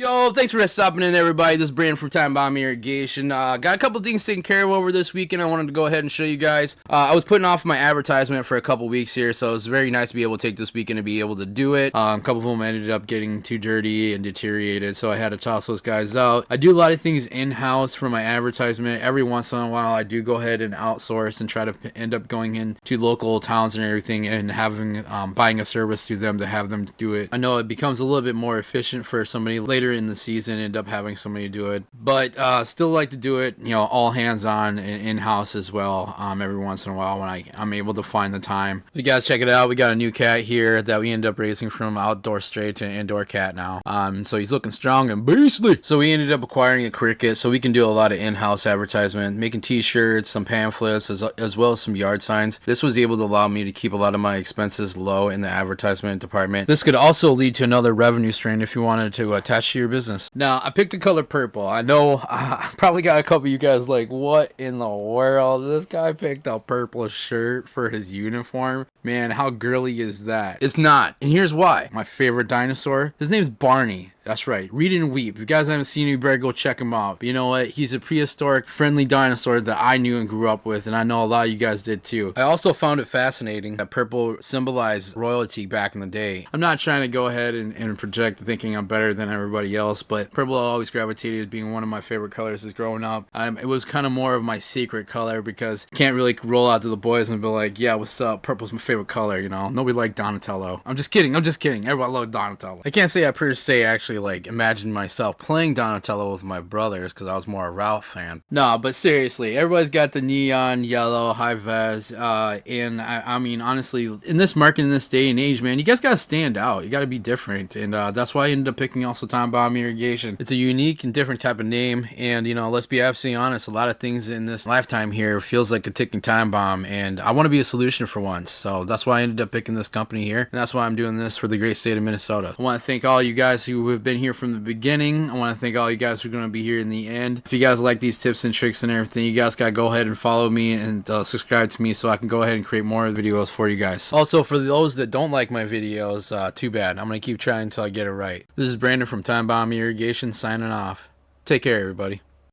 Yo, thanks for stopping in, everybody. This is Brandon from Time Bomb Irrigation. Got a couple things taken care of over this weekend. I wanted to go ahead and show you guys. I was putting off my advertisement for a couple weeks here, so it was very nice to be able to take this weekend to be able to do it. A couple of them ended up getting too dirty and deteriorated, so I had to toss those guys out. I do a lot of things in-house for my advertisement. Every once in a while, I do go ahead and outsource and try to end up going into local towns and everything and having buying a service through them to have them do it. I know it becomes a little bit more efficient for somebody later in the season, end up having somebody do it, but still like to do it, you know, all hands on and in-house as well, every once in a while when I'm able to find the time. You guys check it out. We got a new cat here that we end up raising from outdoor stray to indoor cat now, so he's looking strong and beastly. So we ended up acquiring a cricket so we can do a lot of in-house advertisement, making t-shirts, some pamphlets, as well as some yard signs. This was able to allow me to keep a lot of my expenses low in the advertisement department. This could also lead to another revenue stream if you wanted to attach to your business. Now, I picked the color purple. I know I probably got a couple of you guys like, what in the world? This guy picked a purple shirt for his uniform. Man, how girly is that? It's not. And here's why. My favorite dinosaur, his name's Barney. That's right. Read and weep. If you guys haven't seen him, you better go check him out. But you know what? He's a prehistoric, friendly dinosaur that I knew and grew up with, and I know a lot of you guys did too. I also found it fascinating that purple symbolized royalty back in the day. I'm not trying to go ahead and project thinking I'm better than everybody else, but purple always gravitated to being one of my favorite colors as growing up. It was kind of more of my secret color because you can't really roll out to the boys and be like, yeah, what's up? Purple's my favorite color, you know? Nobody liked Donatello. I'm just kidding. Everyone loved Donatello. I can't say I per se actually like imagine myself playing Donatello with my brothers because I was more a Ralph fan. No, but seriously, everybody's got the neon yellow high vis, and I mean honestly, in this market in this day and age, man, you guys gotta stand out. You gotta be different, and that's why I ended up picking also Time Bomb Irrigation. It's a unique and different type of name, and you know, let's be absolutely honest, a lot of things in this lifetime here feels like a ticking time bomb, and I want to be a solution for once. So that's why I ended up picking this company here, and that's why I'm doing this for the great state of Minnesota. I want to thank all you guys who have been here from the beginning. I want to thank all you guys who are going to be here in the end. If you guys like these tips and tricks and everything, you guys got to go ahead and follow me and subscribe to me so I can go ahead and create more videos for you guys. Also, for those that don't like my videos, too bad. I'm going to keep trying until I get it right. This is Brandon from Time Bomb Irrigation signing off. Take care, everybody.